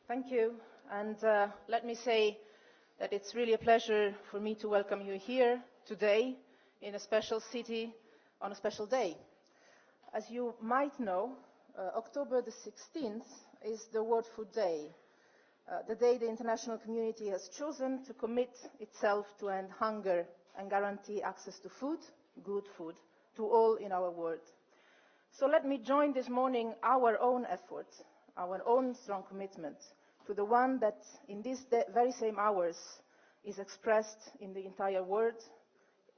Thank you. And let me say that it's really a pleasure for me to welcome you here today in a special city on a special day. As you might know, October the 16th is the World Food Day, the day the international community has chosen to commit itself to end hunger and guarantee access to food, good food, to all in our world. So let me join this morning our own effort, our own strong commitment to the one that in these very same hours is expressed in the entire world,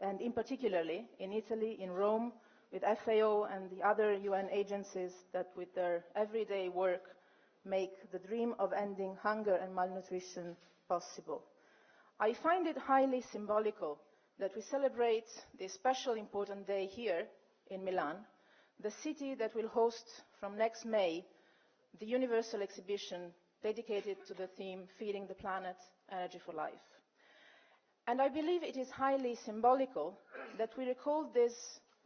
and in particularly in Italy, in Rome, with FAO and the other UN agencies that with their everyday work make the dream of ending hunger and malnutrition possible. I find it highly symbolical that we celebrate this special important day here in Milan, the city that will host from next May the Universal Exhibition dedicated to the theme Feeding the Planet, Energy for Life. And I believe it is highly symbolical that we recall this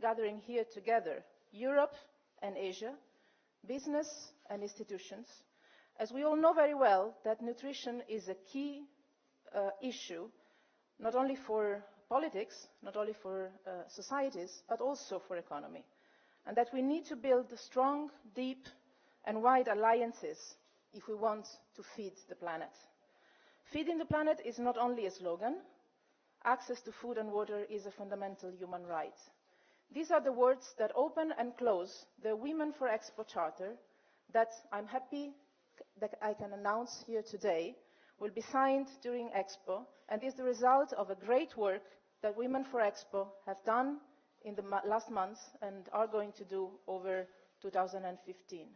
gathering here together, Europe and Asia, business and institutions, as we all know very well that nutrition is a key issue, not only for politics, not only for societies, but also for economy, and that we need to build strong, deep and wide alliances if we want to feed the planet. Feeding the planet is not only a slogan. Access to food and water is a fundamental human right. These are the words that open and close the Women for Expo Charter that I'm happy that I can announce here today will be signed during Expo, and is the result of a great work that Women for Expo have done in the last months and are going to do over 2015.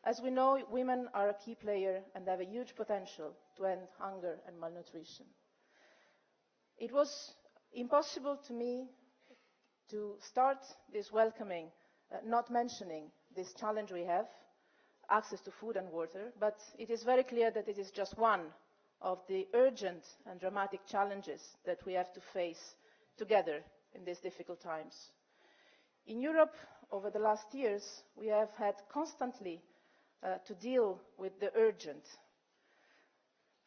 As we know, women are a key player and have a huge potential to end hunger and malnutrition. It was impossible to me to start this welcoming not mentioning this challenge we have, access to food and water, but it is very clear that it is just one of the urgent and dramatic challenges that we have to face together in these difficult times. In Europe, over the last years, we have had constantly to deal with the urgent.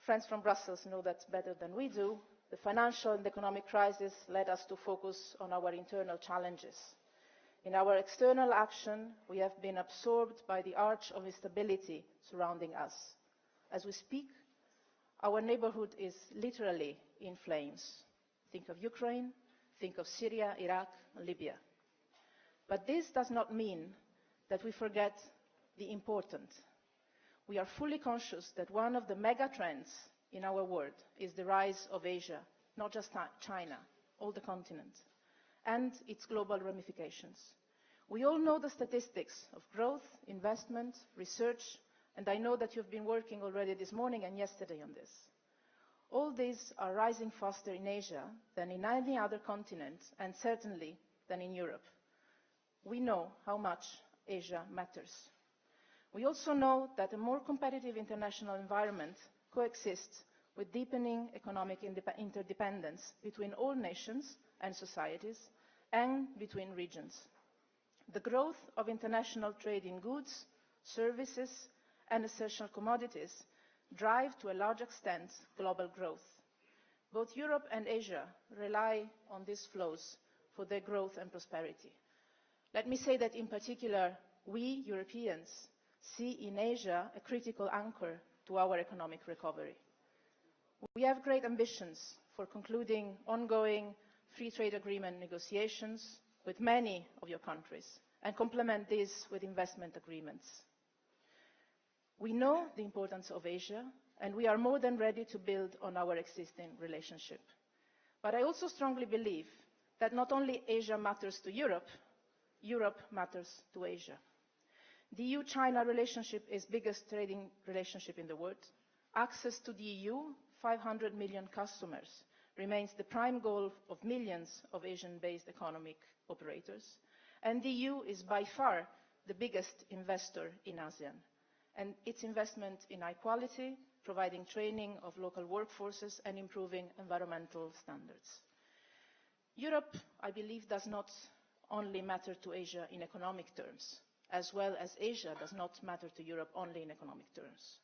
Friends from Brussels know that better than we do. The financial and economic crisis led us to focus on our internal challenges. In our external action, we have been absorbed by the arch of instability surrounding us. As we speak, our neighborhood is literally in flames. Think of Ukraine, think of Syria, Iraq, and Libya. But this does not mean that we forget the important. We are fully conscious that one of the mega trends in our world is the rise of Asia, not just China, all the continent, and its global ramifications. We all know the statistics of growth, investment, research, and I know that you've been working already this morning and yesterday on this. All these are rising faster in Asia than in any other continent, and certainly than in Europe. We know how much Asia matters. We also know that a more competitive international environment coexists with deepening economic interdependence between all nations and societies and between regions. The growth of international trade in goods, services and essential commodities drive to a large extent global growth. Both Europe and Asia rely on these flows for their growth and prosperity. Let me say that in particular, we Europeans see in Asia a critical anchor to our economic recovery. We have great ambitions for concluding ongoing free trade agreement negotiations with many of your countries and complement this with investment agreements. We know the importance of Asia and we are more than ready to build on our existing relationship. But I also strongly believe that not only Asia matters to Europe, Europe matters to Asia. The EU-China relationship is the biggest trading relationship in the world. Access to the EU, 500 million customers, remains the prime goal of millions of Asian-based economic operators. And the EU is by far the biggest investor in ASEAN. And its investment in high quality, providing training of local workforces and improving environmental standards. Europe, I believe, does not only matter to Asia in economic terms, as well as Asia does not matter to Europe only in economic terms.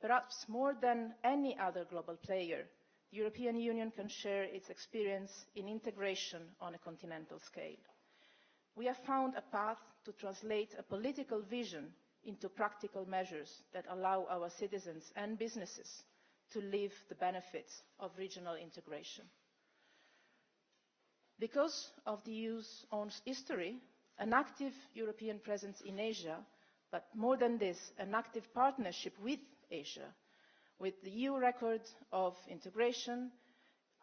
Perhaps more than any other global player, the European Union can share its experience in integration on a continental scale. We have found a path to translate a political vision into practical measures that allow our citizens and businesses to live the benefits of regional integration. Because of the EU's own history, an active European presence in Asia, but more than this, an active partnership with Asia, with the EU record of integration,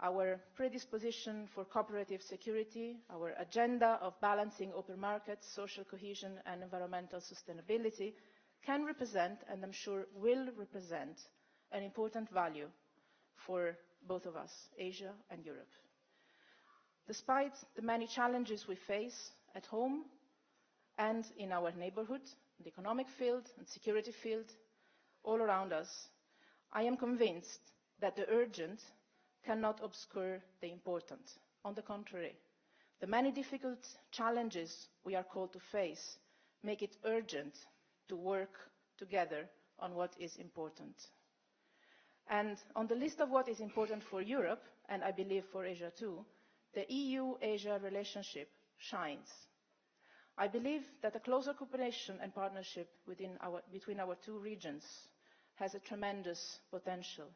our predisposition for cooperative security, our agenda of balancing open markets, social cohesion and environmental sustainability, can represent, and I'm sure will represent, an important value for both of us, Asia and Europe. Despite the many challenges we face at home and in our neighbourhood, the economic field and security field, all around us, I am convinced that the urgent cannot obscure the important. On the contrary, the many difficult challenges we are called to face make it urgent to work together on what is important. And on the list of what is important for Europe, and I believe for Asia too, the EU-Asia relationship shines. I believe that a closer cooperation and partnership between our two regions has a tremendous potential.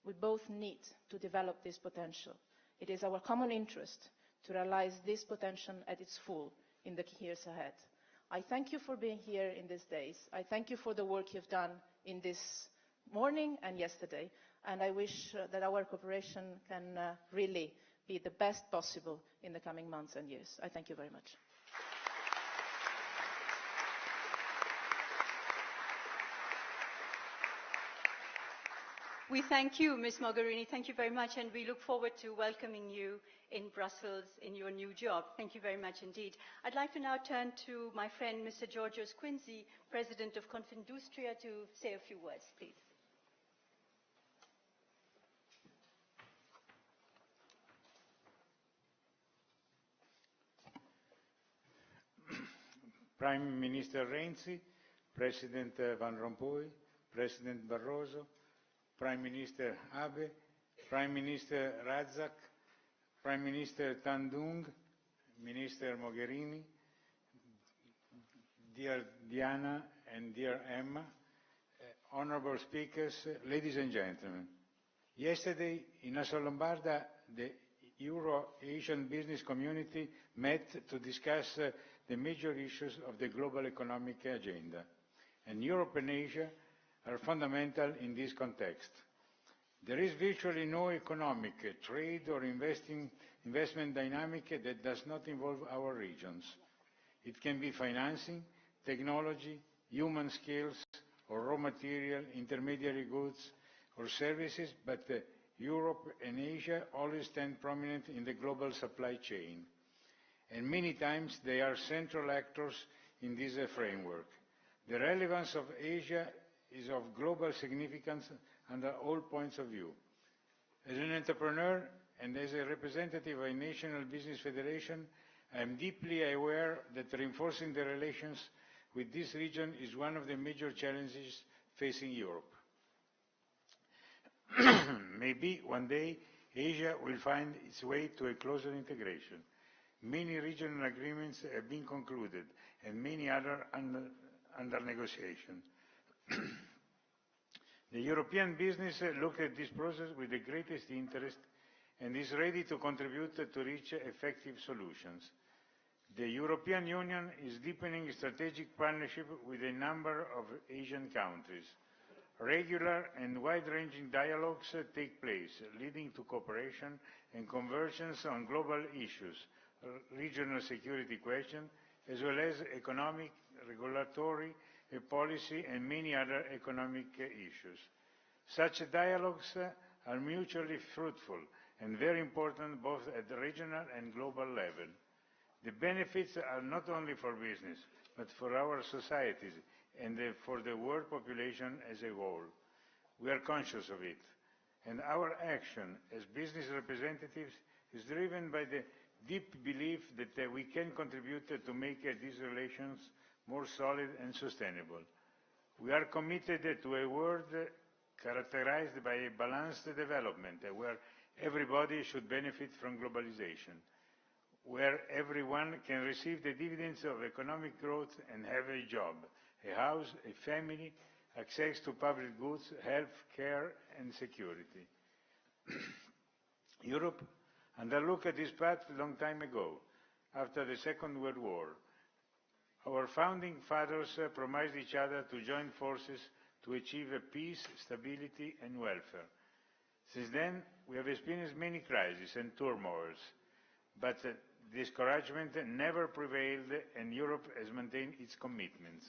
We both need to develop this potential. It is our common interest to realise this potential at its full in the years ahead. I thank you for being here in these days. I thank you for the work you've done in this morning and yesterday, and I wish that our cooperation can really be the best possible in the coming months and years. I thank you very much. We thank you, Ms. Mogherini. Thank you very much, and we look forward to welcoming you in Brussels in your new job. Thank you very much indeed. I'd like to now turn to my friend, Mr. Georgios Quincy, President of Confindustria, to say a few words, please. Prime Minister Renzi, President Van Rompuy, President Barroso, Prime Minister Abe, Prime Minister Razak, Prime Minister Tandung, Minister Mogherini, dear Diana and dear Emma, honorable speakers, ladies and gentlemen. Yesterday in Assolombarda, the Euro-Asian business community met to discuss the major issues of the global economic agenda, and Europe and Asia are fundamental in this context. There is virtually no economic, trade or investment dynamic that does not involve our regions. It can be financing, technology, human skills or raw material, intermediary goods or services, but Europe and Asia always stand prominent in the global supply chain. And many times they are central actors in this framework. The relevance of Asia is of global significance under all points of view. As an entrepreneur and as a representative of a national business federation, I am deeply aware that reinforcing the relations with this region is one of the major challenges facing Europe. Maybe one day Asia will find its way to a closer integration. Many regional agreements have been concluded and many others under negotiation. The European business looked at this process with the greatest interest and is ready to contribute to reach effective solutions. The European Union is deepening strategic partnership with a number of Asian countries. Regular and wide-ranging dialogues take place, leading to cooperation and convergence on global issues, regional security questions, as well as economic, regulatory, policy and many other economic issues. Such dialogues are mutually fruitful and very important both at the regional and global level. The benefits are not only for business, but for our societies and for the world population as a whole. We are conscious of it, and our action as business representatives is driven by the deep belief that we can contribute to make these relations more solid and sustainable. We are committed to a world characterized by a balanced development where everybody should benefit from globalization, where everyone can receive the dividends of economic growth and have a job, a house, a family, access to public goods, health care and security. Europe undertook this path a long time ago, after the Second World War. Our founding fathers promised each other to join forces to achieve peace, stability and welfare. Since then, we have experienced many crises and turmoils, but discouragement never prevailed and Europe has maintained its commitments.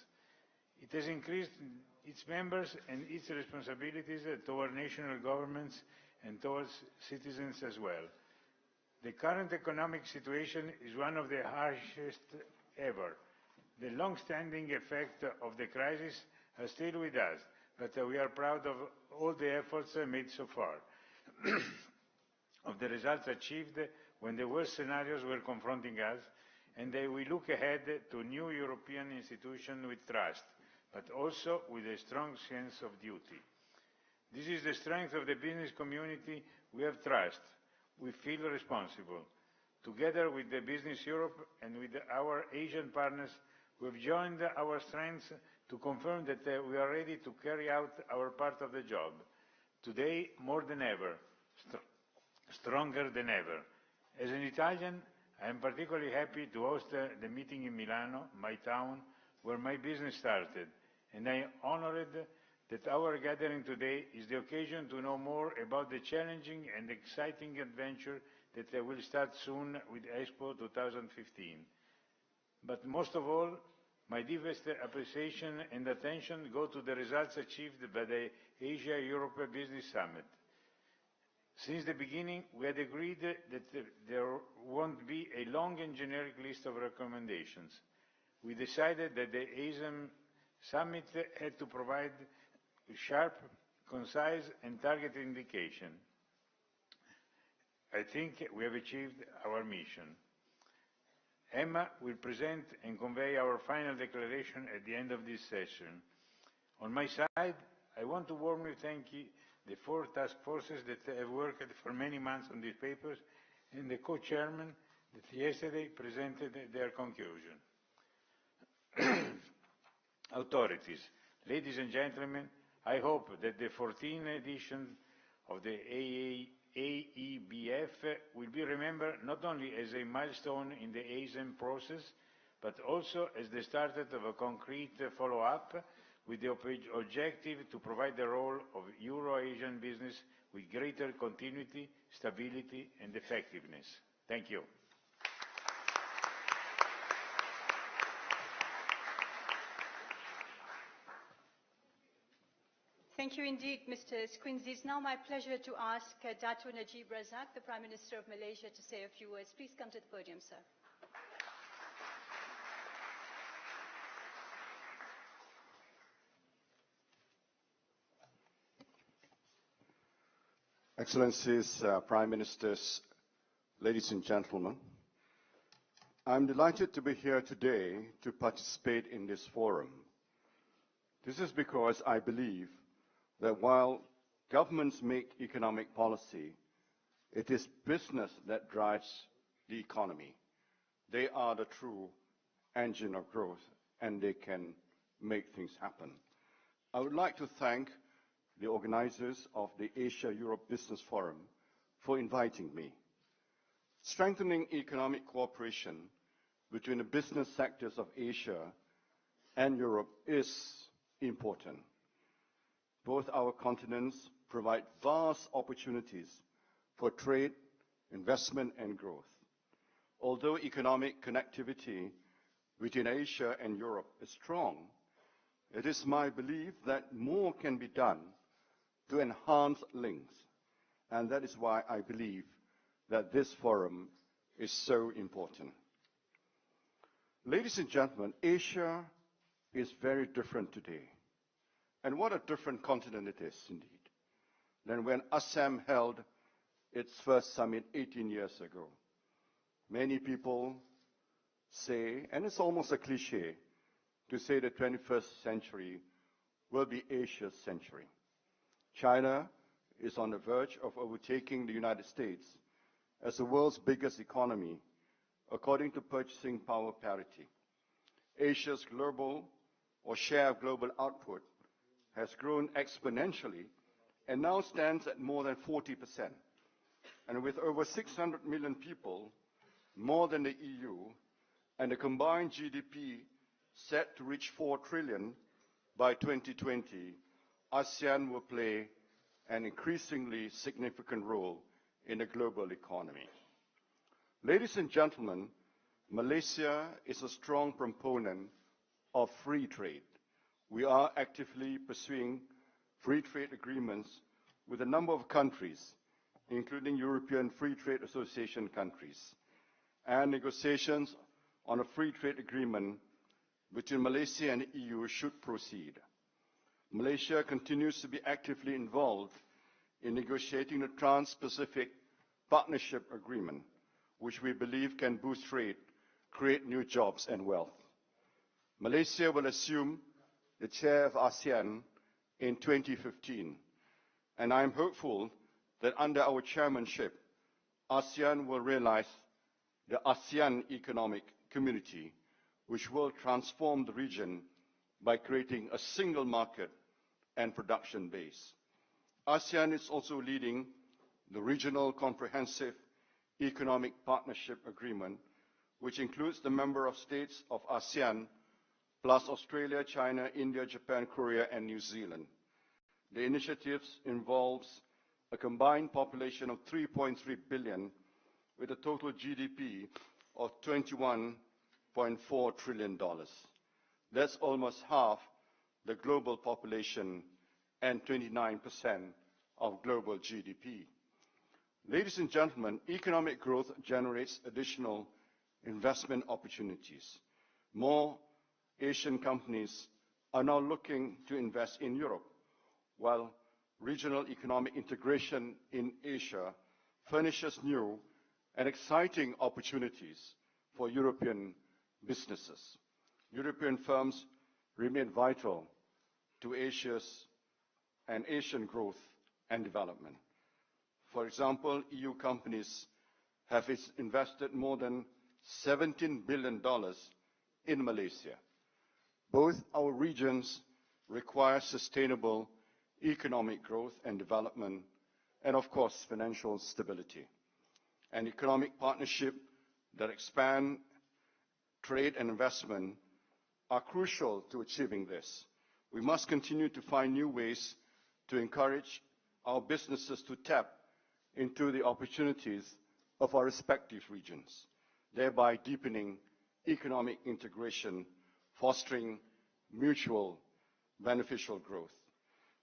It has increased its members and its responsibilities toward national governments and towards citizens as well. The current economic situation is one of the harshest ever. The long-standing effect of the crisis are still with us, but we are proud of all the efforts made so far, of the results achieved when the worst scenarios were confronting us, and we look ahead to new European institutions with trust, but also with a strong sense of duty. This is the strength of the business community. We have trust. We feel responsible. Together with the Business Europe and with our Asian partners, we have joined our strengths to confirm that we are ready to carry out our part of the job. Today, more than ever, stronger than ever. As an Italian, I am particularly happy to host the meeting in Milano, my town, where my business started, and I am honored that our gathering today is the occasion to know more about the challenging and exciting adventure that will start soon with Expo 2015. But most of all, my deepest appreciation and attention go to the results achieved by the Asia-Europe Business Summit. Since the beginning, we had agreed that there won't be a long and generic list of recommendations. We decided that the ASEAN Summit had to provide sharp, concise and targeted indication. I think we have achieved our mission. Emma will present and convey our final declaration at the end of this session. On my side, I want to warmly thank the 4 task forces that have worked for many months on these papers and the co-chairmen that yesterday presented their conclusion. Authorities, ladies and gentlemen, I hope that the 14th edition of the AEBF will be remembered not only as a milestone in the ASEAN process, but also as the start of a concrete follow-up with the objective to provide the role of Euro-Asian business with greater continuity, stability and effectiveness. Thank you. Thank you indeed, Mr. Squinzi. It's now my pleasure to ask Dato' Najib Razak, the Prime Minister of Malaysia, to say a few words. Please come to the podium, sir. Excellencies, Prime Ministers, ladies and gentlemen, I'm delighted to be here today to participate in this forum. This is because I believe that while governments make economic policy, it is business that drives the economy. They are the true engine of growth, and they can make things happen. I would like to thank the organizers of the Asia-Europe Business Forum for inviting me. Strengthening economic cooperation between the business sectors of Asia and Europe is important. Both our continents provide vast opportunities for trade, investment and growth. Although economic connectivity between Asia and Europe is strong, it is my belief that more can be done to enhance links, and that is why I believe that this forum is so important. Ladies and gentlemen, Asia is very different today. And what a different continent it is, indeed, than when ASEM held its first summit 18 years ago. Many people say, and it's almost a cliche, to say the 21st century will be Asia's century. China is on the verge of overtaking the United States as the world's biggest economy, according to purchasing power parity. Asia's global or share of global output has grown exponentially and now stands at more than 40%. And with over 600 million people, more than the EU, and a combined GDP set to reach 4 trillion by 2020, ASEAN will play an increasingly significant role in the global economy. Ladies and gentlemen, Malaysia is a strong proponent of free trade. We are actively pursuing free trade agreements with a number of countries, including European Free Trade Association countries, and negotiations on a free trade agreement between Malaysia and the EU should proceed. Malaysia continues to be actively involved in negotiating the Trans-Pacific Partnership Agreement, which we believe can boost trade, create new jobs and wealth. Malaysia will assume the chair of ASEAN in 2015, and I am hopeful that under our chairmanship, ASEAN will realize the ASEAN Economic Community, which will transform the region by creating a single market and production base. ASEAN is also leading the Regional Comprehensive Economic Partnership Agreement, which includes the member of states of ASEAN, plus Australia, China, India, Japan, Korea, and New Zealand. The initiative involves a combined population of 3.3 billion with a total GDP of $21.4 trillion. That's almost half the global population and 29% of global GDP. Ladies and gentlemen, economic growth generates additional investment opportunities. More Asian companies are now looking to invest in Europe, while regional economic integration in Asia furnishes new and exciting opportunities for European businesses. European firms remain vital to Asian growth and development. For example, EU companies have invested more than $17 billion in Malaysia. Both our regions require sustainable economic growth and development, and of course, financial stability. An economic partnership that expand trade and investment are crucial to achieving this. We must continue to find new ways to encourage our businesses to tap into the opportunities of our respective regions, thereby deepening economic integration, fostering mutual beneficial growth.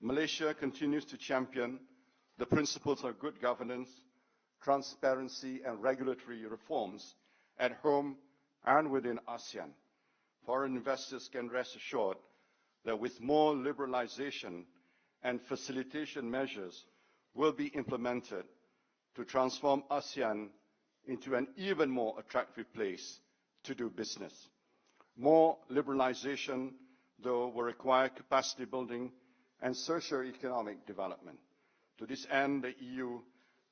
Malaysia continues to champion the principles of good governance, transparency, and regulatory reforms at home and within ASEAN. Foreign investors can rest assured that with more liberalization and facilitation measures will be implemented to transform ASEAN into an even more attractive place to do business. More liberalization, though, will require capacity building and socio-economic development. To this end, the EU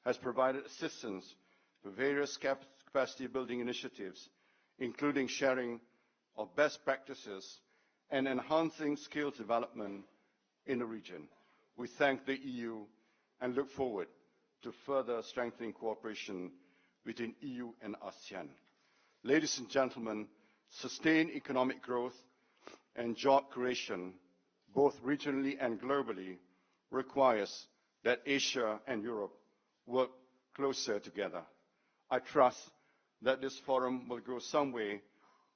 has provided assistance to various capacity building initiatives, including sharing of best practices and enhancing skills development in the region. We thank the EU and look forward to further strengthening cooperation between EU and ASEAN. Ladies and gentlemen, sustained economic growth and job creation, both regionally and globally, requires that Asia and Europe work closer together. I trust that this forum will go some way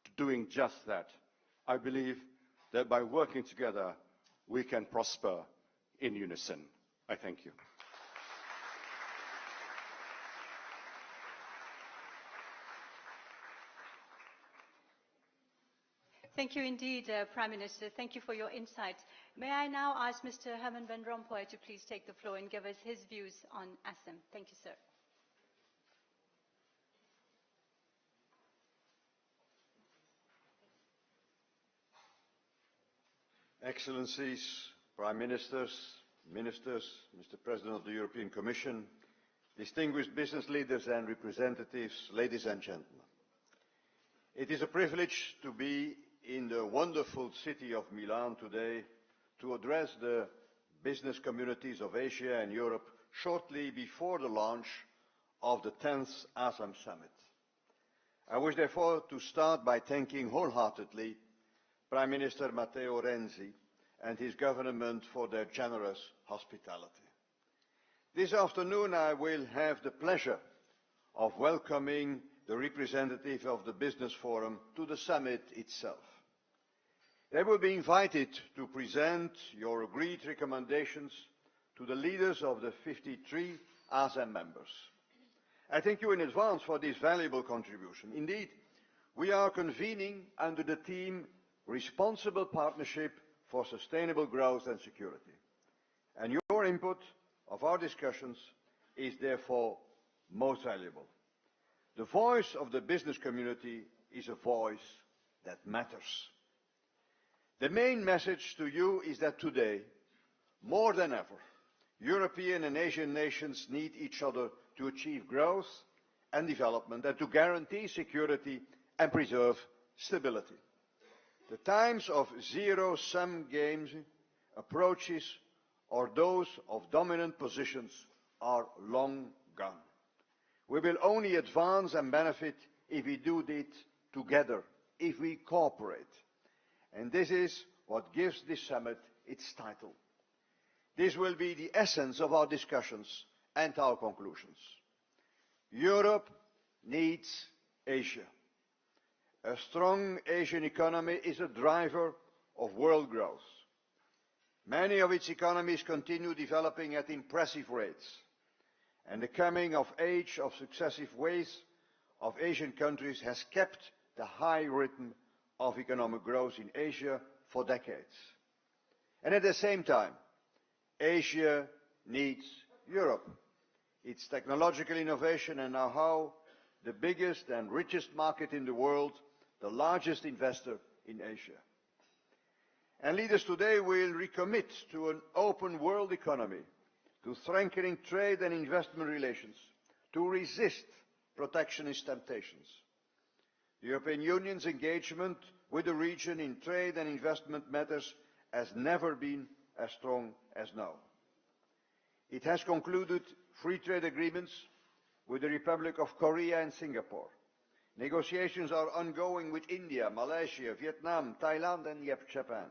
to doing just that. I believe that by working together, we can prosper in unison. I thank you. Thank you indeed, Prime Minister. Thank you for your insights. May I now ask Mr. Herman Van Rompuy to please take the floor and give us his views on ASEM. Thank you, sir. Excellencies, Prime Ministers, ministers, Mr. President of the European Commission, distinguished business leaders and representatives, ladies and gentlemen. It is a privilege to be in the wonderful city of Milan today to address the business communities of Asia and Europe shortly before the launch of the 10th ASEM Summit. I wish therefore to start by thanking wholeheartedly Prime Minister Matteo Renzi and his government for their generous hospitality. This afternoon I will have the pleasure of welcoming the representative of the Business Forum to the summit itself. They will be invited to present your agreed recommendations to the leaders of the 53 ASEM members. I thank you in advance for this valuable contribution. Indeed, we are convening under the theme Responsible Partnership for Sustainable Growth and Security. And your input of our discussions is therefore most valuable. The voice of the business community is a voice that matters. The main message to you is that today, more than ever, European and Asian nations need each other to achieve growth and development and to guarantee security and preserve stability. The times of zero-sum games, approaches, or those of dominant positions are long gone. We will only advance and benefit if we do it together, if we cooperate. And this is what gives this summit its title. This will be the essence of our discussions and our conclusions. Europe needs Asia. A strong Asian economy is a driver of world growth. Many of its economies continue developing at impressive rates, and the coming of age of successive waves of Asian countries has kept the high rhythm of economic growth in Asia for decades. And at the same time, Asia needs Europe. Its technological innovation and know-how, the biggest and richest market in the world, the largest investor in Asia. And leaders today will recommit to an open world economy, to strengthening trade and investment relations, to resist protectionist temptations. The European Union's engagement with the region in trade and investment matters has never been as strong as now. It has concluded free trade agreements with the Republic of Korea and Singapore. Negotiations are ongoing with India, Malaysia, Vietnam, Thailand and Japan.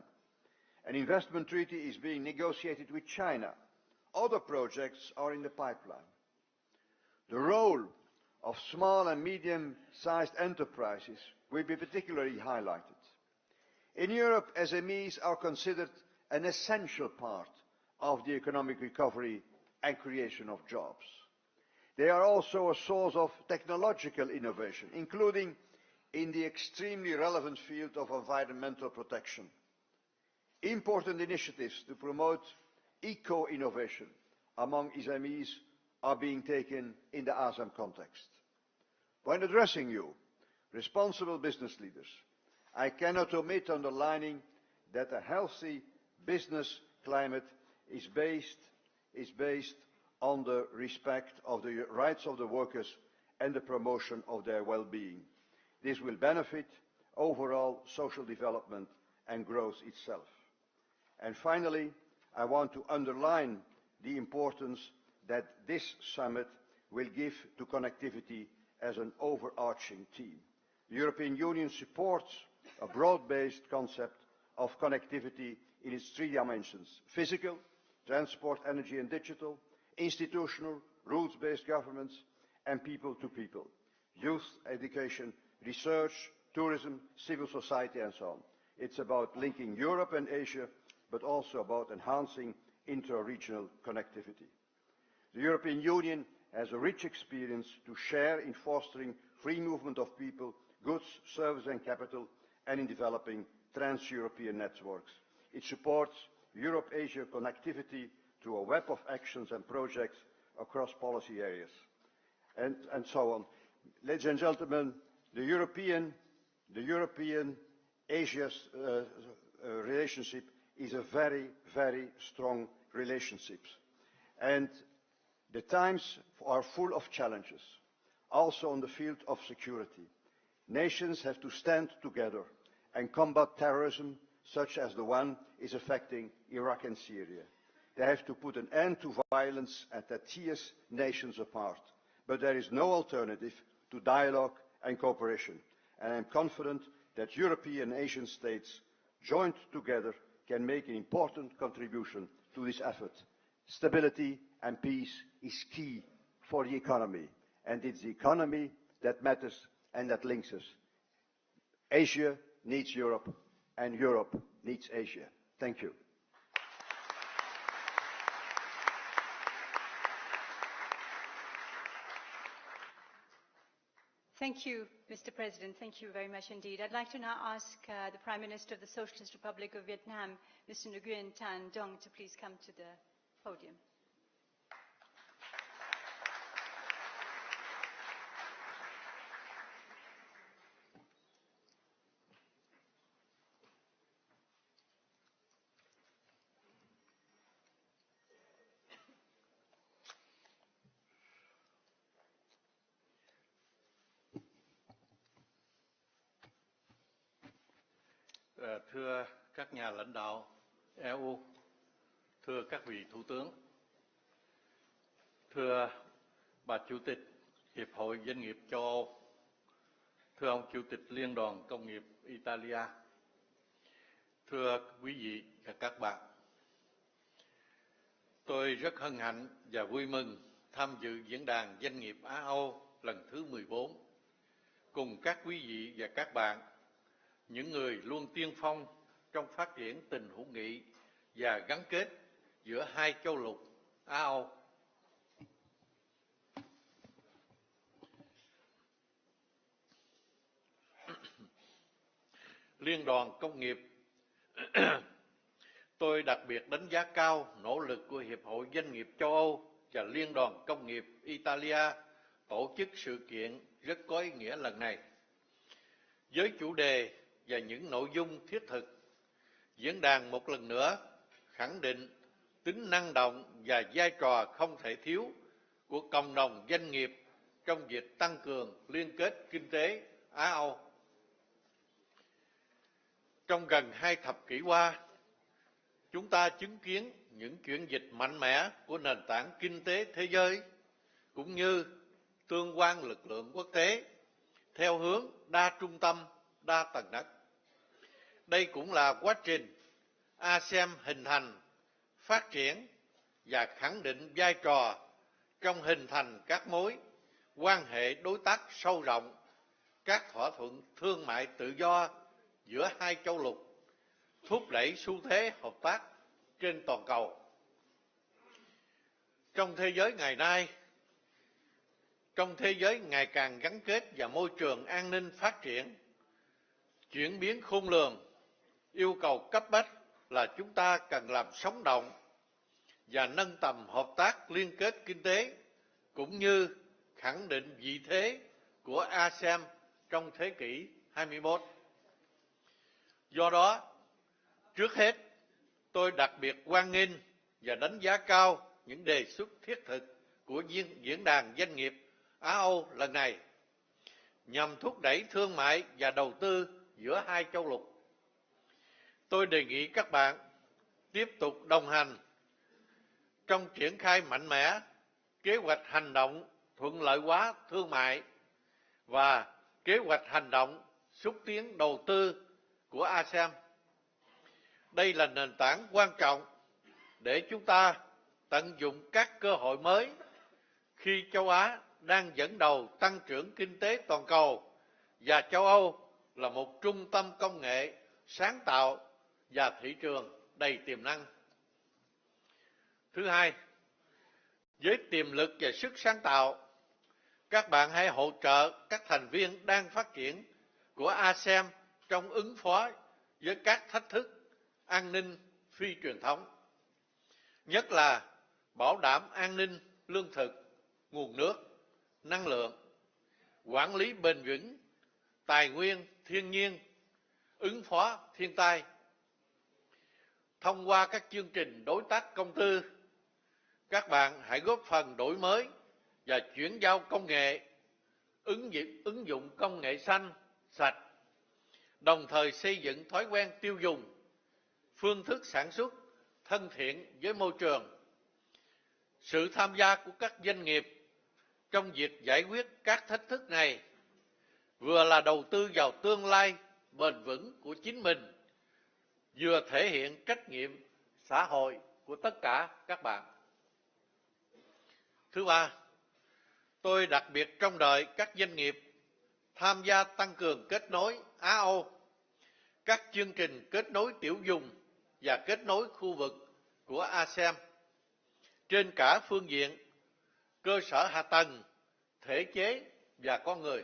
An investment treaty is being negotiated with China. Other projects are in the pipeline. The role of small and medium-sized enterprises will be particularly highlighted. In Europe, SMEs are considered an essential part of the economic recovery and creation of jobs. They are also a source of technological innovation, including in the extremely relevant field of environmental protection. Important initiatives to promote eco-innovation among SMEs are being taken in the ASEM context. When addressing you, responsible business leaders, I cannot omit underlining that a healthy business climate is based on the respect of the rights of the workers and the promotion of their well-being. This will benefit overall social development and growth itself. And finally, I want to underline the importance that this summit will give to connectivity as an overarching theme. The European Union supports a broad-based concept of connectivity in its three dimensions: physical, transport, energy and digital, institutional, rules-based governments, and people-to-people, youth, education, research, tourism, civil society, and so on. It's about linking Europe and Asia, but also about enhancing intra-regional connectivity. The European Union has a rich experience to share in fostering free movement of people, goods, services and capital, and in developing trans-European networks. It supports Europe-Asia connectivity through a web of actions and projects across policy areas, and so on. Ladies and gentlemen, the European-Asia relationship is a very, very strong relationship. And the times are full of challenges, also on the field of security. Nations have to stand together and combat terrorism such as the one is affecting Iraq and Syria. They have to put an end to violence and that tears nations apart. But there is no alternative to dialogue and cooperation. And I am confident that European and Asian states, joined together, can make an important contribution to this effort. Stability and peace is key for the economy. And it's the economy that matters and that links us. Asia needs Europe, and Europe needs Asia. Thank you. Thank you, Mr. President. Thank you very much indeed. I'd like to now ask the Prime Minister of the Socialist Republic of Vietnam, Mr. Nguyen Thanh Dong, to please come to the podium. Thưa các nhà lãnh đạo EU, thưa các vị thủ tướng, thưa bà Chủ tịch Hiệp hội Doanh nghiệp châu Âu, thưa ông Chủ tịch Liên đoàn Công nghiệp Italia, thưa quý vị và các bạn. Tôi rất hân hạnh và vui mừng tham dự diễn đàn Doanh nghiệp Á-Âu lần thứ 14 cùng các quý vị và các bạn, những người luôn tiên phong trong phát triển tình hữu nghị và gắn kết giữa hai châu lục Á-Âu. Liên đoàn Công nghiệp tôi đặc biệt đánh giá cao nỗ lực của Hiệp hội Doanh nghiệp châu Âu và Liên đoàn Công nghiệp Italia tổ chức sự kiện rất có ý nghĩa lần này. Với chủ đề và những nội dung thiết thực, diễn đàn một lần nữa khẳng định tính năng động và vai trò không thể thiếu của cộng đồng doanh nghiệp trong việc tăng cường liên kết kinh tế Á-Âu. Trong gần 2 thập kỷ qua, chúng ta chứng kiến những chuyển dịch mạnh mẽ của nền tảng kinh tế thế giới, cũng như tương quan lực lượng quốc tế theo hướng đa trung tâm, đa tầng nấc. Đây cũng là quá trình ASEAN hình thành, phát triển và khẳng định vai trò trong hình thành các mối quan hệ đối tác sâu rộng, các thỏa thuận thương mại tự do giữa hai châu lục, thúc đẩy xu thế hợp tác trên toàn cầu. Trong thế giới ngày nay, trong thế giới ngày càng gắn kết và môi trường an ninh phát triển, chuyển biến khôn lường, yêu cầu cấp bách là chúng ta cần làm sống động và nâng tầm hợp tác liên kết kinh tế, cũng như khẳng định vị thế của ASEAN trong thế kỷ 21. Do đó, trước hết, tôi đặc biệt hoan nghênh và đánh giá cao những đề xuất thiết thực của diễn đàn doanh nghiệp Á-Âu lần này, nhằm thúc đẩy thương mại và đầu tư giữa hai châu lục. Tôi đề nghị các bạn tiếp tục đồng hành trong triển khai mạnh mẽ kế hoạch hành động thuận lợi hóa thương mại và kế hoạch hành động xúc tiến đầu tư của ASEAN. Đây là nền tảng quan trọng để chúng ta tận dụng các cơ hội mới khi châu Á đang dẫn đầu tăng trưởng kinh tế toàn cầu và châu Âu là một trung tâm công nghệ, sáng tạo và thị trường đầy tiềm năng. Thứ hai, với tiềm lực và sức sáng tạo, các bạn hãy hỗ trợ các thành viên đang phát triển của ASEAN trong ứng phó với các thách thức an ninh phi truyền thống, nhất là bảo đảm an ninh lương thực, nguồn nước, năng lượng, quản lý bền vững, tài nguyên thiên nhiên, ứng phó thiên tai. thông qua các chương trình đối tác công tư, các bạn hãy góp phần đổi mới và chuyển giao công nghệ, ứng dụng công nghệ xanh, sạch, đồng thời xây dựng thói quen tiêu dùng, phương thức sản xuất thân thiện với môi trường. Sự tham gia của các doanh nghiệp trong việc giải quyết các thách thức này vừa là đầu tư vào tương lai bền vững của chính mình, vừa thể hiện trách nhiệm xã hội của tất cả các bạn. Thứ ba, tôi đặc biệt trông đợi các doanh nghiệp tham gia tăng cường kết nối Á Âu, các chương trình kết nối tiểu vùng và kết nối khu vực của ASEAN trên cả phương diện cơ sở hạ tầng, thể chế và con người.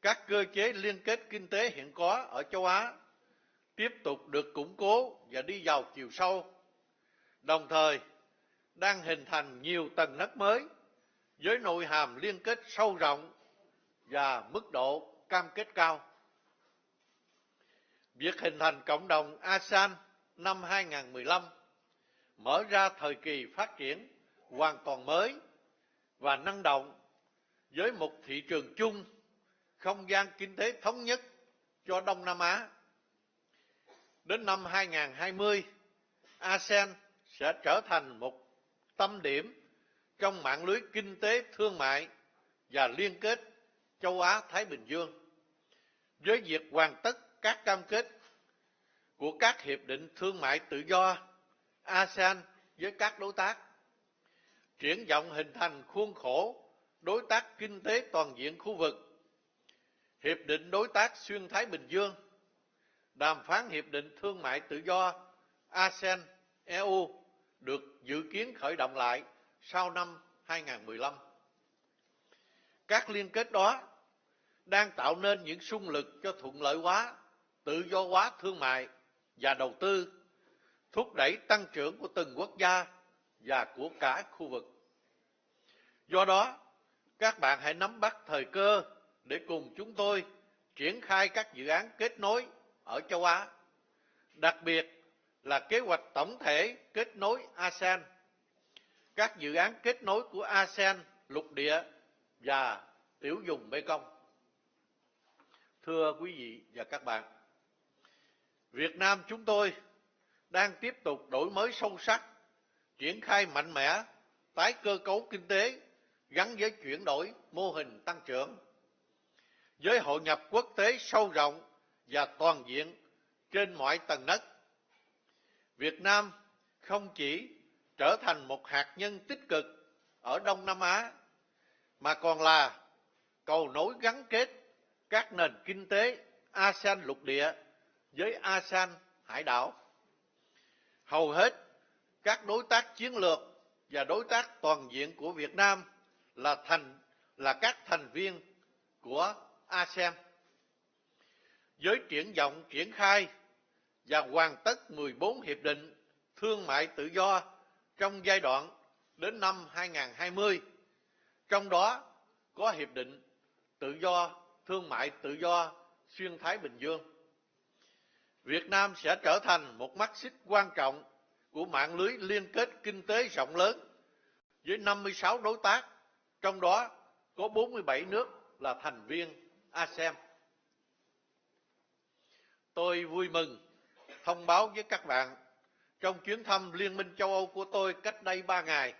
Các cơ chế liên kết kinh tế hiện có ở châu Á tiếp tục được củng cố và đi vào chiều sâu, đồng thời đang hình thành nhiều tầng nấc mới với nội hàm liên kết sâu rộng và mức độ cam kết cao. Việc hình thành cộng đồng ASEAN năm 2015 mở ra thời kỳ phát triển hoàn toàn mới và năng động với một thị trường chung, không gian kinh tế thống nhất cho Đông Nam Á. Đến năm 2020, ASEAN sẽ trở thành một tâm điểm trong mạng lưới kinh tế thương mại và liên kết châu Á-Thái Bình Dương, với việc hoàn tất các cam kết của các hiệp định thương mại tự do ASEAN với các đối tác, triển vọng hình thành khuôn khổ đối tác kinh tế toàn diện khu vực, hiệp định đối tác xuyên Thái Bình Dương, đàm phán hiệp định thương mại tự do ASEAN-EU được dự kiến khởi động lại sau năm 2015. Các liên kết đó đang tạo nên những xung lực cho thuận lợi hóa, tự do hóa thương mại và đầu tư, thúc đẩy tăng trưởng của từng quốc gia và của cả khu vực. Do đó, các bạn hãy nắm bắt thời cơ để cùng chúng tôi triển khai các dự án kết nối ở châu Á, đặc biệt là kế hoạch tổng thể kết nối ASEAN, các dự án kết nối của ASEAN lục địa và tiểu vùng Mekong. Thưa quý vị và các bạn, Việt Nam chúng tôi đang tiếp tục đổi mới sâu sắc, triển khai mạnh mẽ, tái cơ cấu kinh tế gắn với chuyển đổi mô hình tăng trưởng. Với hội nhập quốc tế sâu rộng và toàn diện trên mọi tầng nấc, Việt Nam không chỉ trở thành một hạt nhân tích cực ở Đông Nam Á, mà còn là cầu nối gắn kết các nền kinh tế ASEAN lục địa với ASEAN hải đảo. Hầu hết các đối tác chiến lược và đối tác toàn diện của Việt Nam là các thành viên của ASEAN. Với triển vọng triển khai và hoàn tất 14 hiệp định thương mại tự do trong giai đoạn đến năm 2020, trong đó có hiệp định thương mại tự do xuyên Thái Bình Dương. Việt Nam sẽ trở thành một mắt xích quan trọng của mạng lưới liên kết kinh tế rộng lớn với 56 đối tác, trong đó có 47 nước là thành viên ASEAN. Tôi vui mừng thông báo với các bạn, trong chuyến thăm Liên minh châu Âu của tôi cách đây 3 ngày,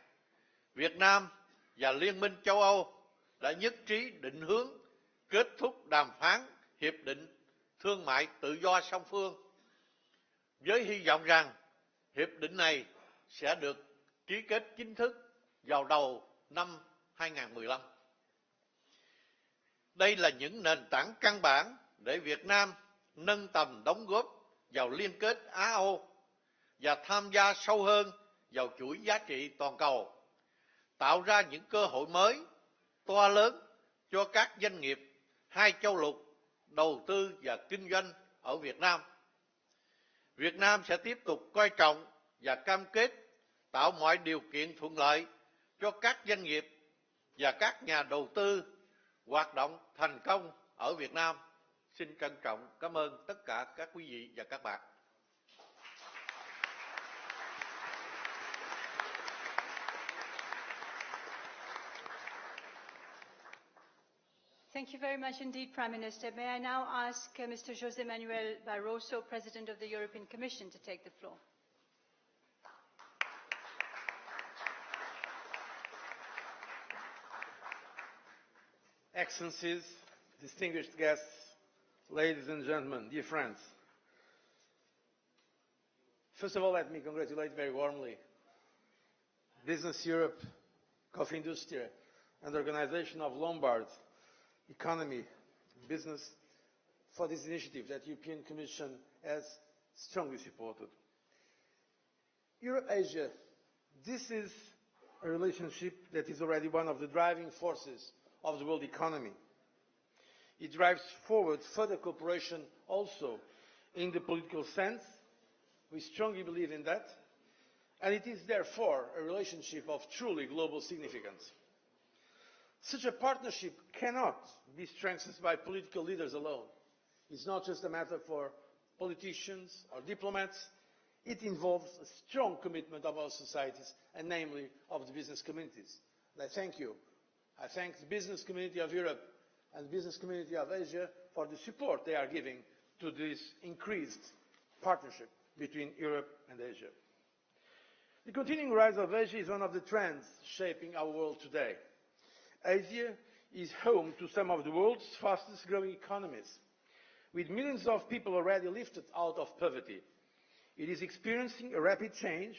Việt Nam và Liên minh châu Âu đã nhất trí định hướng kết thúc đàm phán hiệp định thương mại tự do song phương, với hy vọng rằng hiệp định này sẽ được ký kết chính thức vào đầu năm 2015. Đây là những nền tảng căn bản để Việt Nam nâng tầm đóng góp vào liên kết Á-Âu và tham gia sâu hơn vào chuỗi giá trị toàn cầu, tạo ra những cơ hội mới, to lớn cho các doanh nghiệp hai châu lục đầu tư và kinh doanh ở Việt Nam. Việt Nam sẽ tiếp tục coi trọng và cam kết tạo mọi điều kiện thuận lợi cho các doanh nghiệp và các nhà đầu tư hoạt động thành công ở Việt Nam. Xin trân trọng cảm ơn tất cả các quý vị và các bạn. Thank you very much indeed, Prime Minister. May I now ask Mr. José Manuel Barroso, President of the European Commission, to take the floor. Excellencies, distinguished guests, ladies and gentlemen, dear friends. First of all, let me congratulate very warmly Business Europe, Coffee Industry and the Organization of Lombard Economy Business for this initiative that the European Commission has strongly supported. Europe-Asia, this is a relationship that is already one of the driving forces of the world economy. It drives forward further cooperation also in the political sense. We strongly believe in that. And it is therefore a relationship of truly global significance. Such a partnership cannot be strengthened by political leaders alone. It's not just a matter for politicians or diplomats. It involves a strong commitment of our societies, and namely of the business communities. And I thank you. I thank the business community of Europe and the business community of Asia for the support they are giving to this increased partnership between Europe and Asia. The continuing rise of Asia is one of the trends shaping our world today. Asia is home to some of the world's fastest growing economies, with millions of people already lifted out of poverty. It is experiencing a rapid change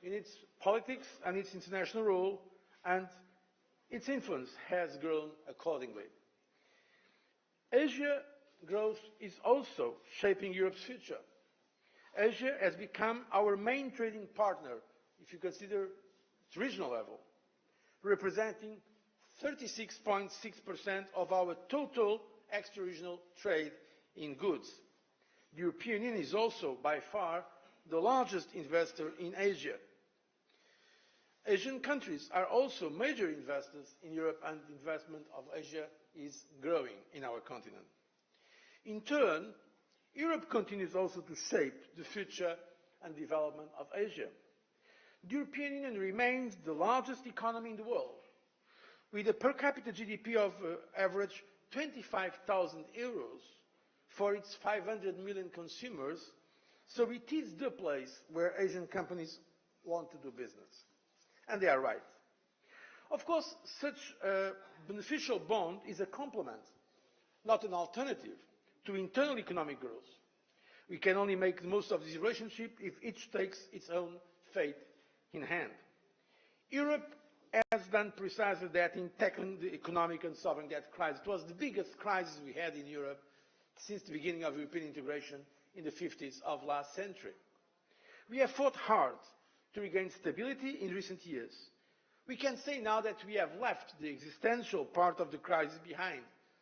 in its politics and its international role, and its influence has grown accordingly. Asia growth is also shaping Europe's future. Asia has become our main trading partner, if you consider its regional level, representing 36.6% of our total extra-regional trade in goods. The European Union is also, by far, the largest investor in Asia. Asian countries are also major investors in Europe, and the investment of Asia is growing in our continent. In turn, Europe continues also to shape the future and development of Asia. The European Union remains the largest economy in the world, with a per capita GDP of average 25,000 euros for its 500 million consumers, so it is the place where Asian companies want to do business. And they are right. Of course, such a beneficial bond is a complement, not an alternative, to internal economic growth. We can only make the most of this relationship if each takes its own fate in hand. Europe has done precisely that in tackling the economic and sovereign debt crisis. It was the biggest crisis we had in Europe since the beginning of European integration in the 50s of last century. We have fought hard to regain stability in recent years. We can say now that we have left the existential part of the crisis behind,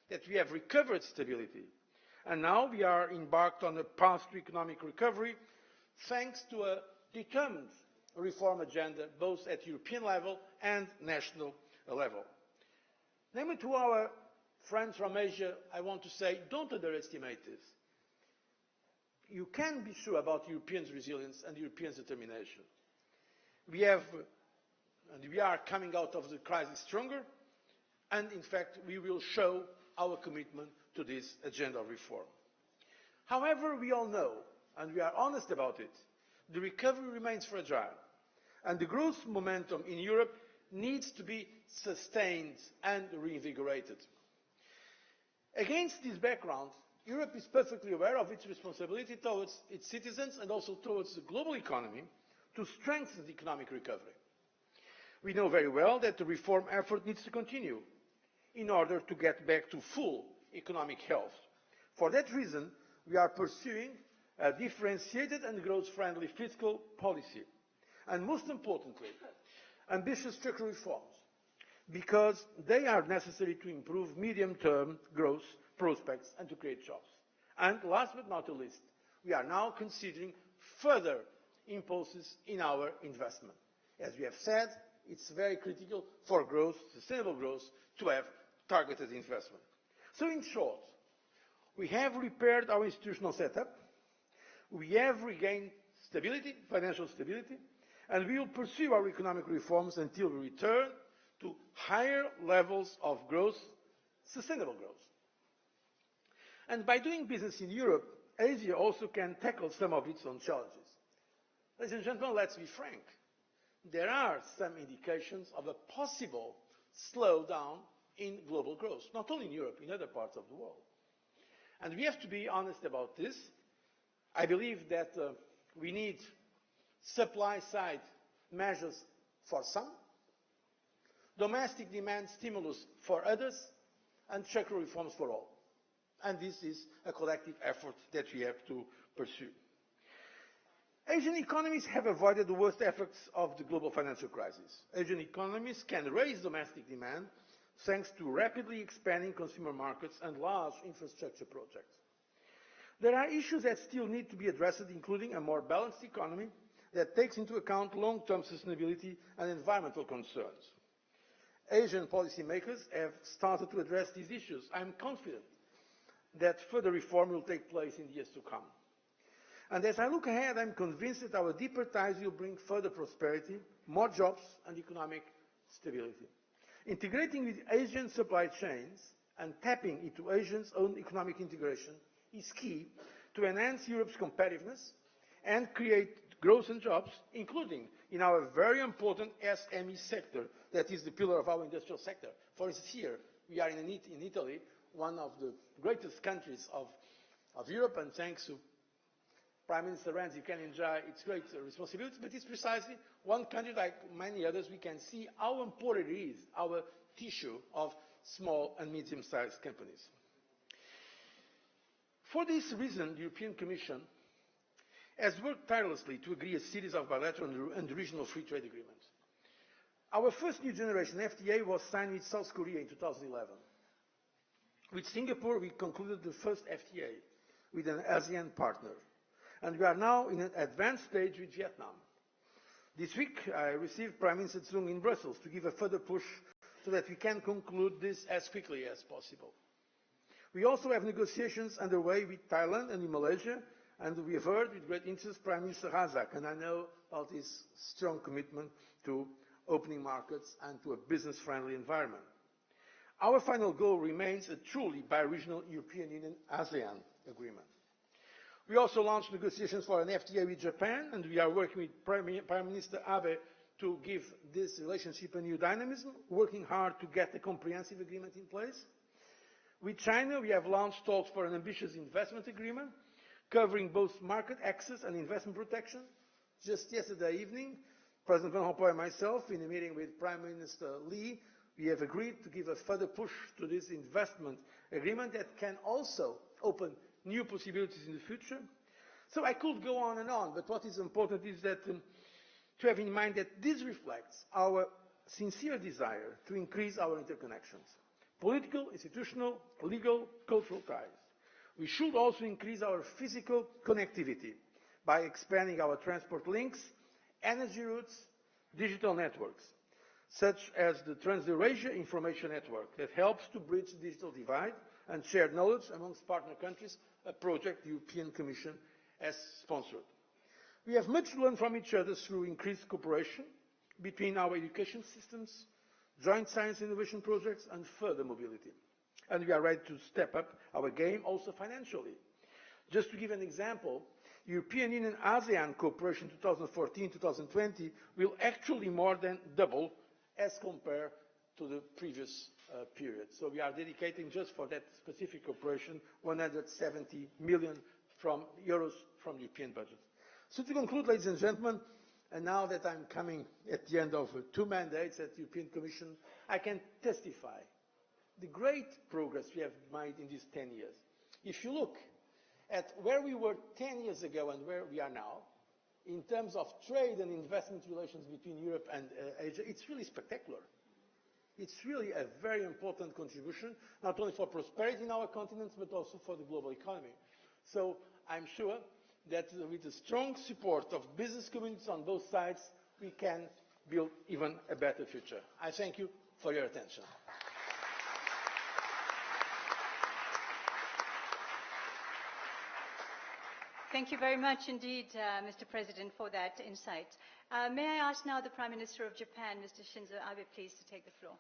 that we have recovered stability. And now we are embarked on a path to economic recovery thanks to a determined reform agenda both at European level and national level. Namely, to our friends from Asia, I want to say, don't underestimate this. You can be sure about Europeans' resilience and Europeans' determination. We are coming out of the crisis stronger, and in fact we will show our commitment to this agenda of reform. However, we all know, and we are honest about it, the recovery remains fragile, and the growth momentum in Europe needs to be sustained and reinvigorated. Against this background, Europe is perfectly aware of its responsibility towards its citizens and also towards the global economy to strengthen the economic recovery. We know very well that the reform effort needs to continue in order to get back to full economic health. For that reason, we are pursuing a differentiated and growth-friendly fiscal policy, and most importantly, ambitious structural reforms, because they are necessary to improve medium-term growth prospects and to create jobs. And last but not least, we are now considering further impulses in our investment. As we have said, it's very critical for growth, sustainable growth, to have targeted investment. So in short, we have repaired our institutional setup, we have regained stability, financial stability, and we will pursue our economic reforms until we return to higher levels of growth, sustainable growth. And by doing business in Europe, Asia also can tackle some of its own challenges. Ladies and gentlemen, let's be frank. There are some indications of a possible slowdown in global growth, not only in Europe, in other parts of the world. And we have to be honest about this. I believe that we need supply-side measures for some, domestic demand stimulus for others, and structural reforms for all. And this is a collective effort that we have to pursue. Asian economies have avoided the worst effects of the global financial crisis. Asian economies can raise domestic demand thanks to rapidly expanding consumer markets and large infrastructure projects. There are issues that still need to be addressed, including a more balanced economy that takes into account long-term sustainability and environmental concerns. Asian policymakers have started to address these issues. I am confident that further reform will take place in the years to come. And as I look ahead, I am convinced that our deeper ties will bring further prosperity, more jobs, and economic stability. Integrating with Asian supply chains and tapping into Asia's own economic integration is key to enhance Europe's competitiveness and create growth and jobs, including in our very important SME sector, that is the pillar of our industrial sector. For instance, here we are in Italy, one of the greatest countries of Europe, and thanks to Prime Minister Renzi, you can enjoy its great responsibility, but it's precisely one country, like many others, we can see how important it is, our tissue of small and medium-sized companies. For this reason, the European Commission has worked tirelessly to agree a series of bilateral and regional free trade agreements. Our first new generation FTA was signed with South Korea in 2011. With Singapore, we concluded the first FTA with an ASEAN partner. And we are now in an advanced stage with Vietnam. This week, I received Prime Minister Tsung in Brussels to give a further push so that we can conclude this as quickly as possible. We also have negotiations underway with Thailand and in Malaysia, and we have heard with great interest Prime Minister Razak, and I know about his strong commitment to opening markets and to a business-friendly environment. Our final goal remains a truly bi-regional European Union-ASEAN agreement. We also launched negotiations for an FTA with Japan, and we are working with Prime Minister Abe to give this relationship a new dynamism, working hard to get a comprehensive agreement in place. With China, we have launched talks for an ambitious investment agreement, covering both market access and investment protection. Just yesterday evening, President Van Rompuy and myself, in a meeting with Prime Minister Lee, we have agreed to give a further push to this investment agreement that can also open new possibilities in the future. So I could go on and on, but what is important is that to have in mind that this reflects our sincere desire to increase our interconnections, political, institutional, legal, cultural ties. We should also increase our physical connectivity by expanding our transport links, energy routes, digital networks, such as the Trans-Eurasia Information Network that helps to bridge the digital divide and shared knowledge amongst partner countries, a project the European Commission has sponsored. We have much to learn from each other through increased cooperation between our education systems, joint science innovation projects, and further mobility. And we are ready to step up our game also financially. Just to give an example, European Union ASEAN cooperation 2014-2020 will actually more than double as compared to the previous period. So we are dedicating just for that specific cooperation 170 million euros from the European budget. So to conclude, ladies and gentlemen, and now that I'm coming at the end of 2 mandates at the European Commission, I can testify the great progress we have made in these 10 years. If you look at where we were 10 years ago and where we are now, in terms of trade and investment relations between Europe and Asia, it's really spectacular. It's really a very important contribution, not only for prosperity in our continents, but also for the global economy. So I'm sure that with the strong support of business communities on both sides, we can build even a better future. I thank you for your attention. Thank you very much indeed, Mr. President, for that insight. May I ask now the Prime Minister of Japan, Mr. Shinzo Abe, please, to take the floor.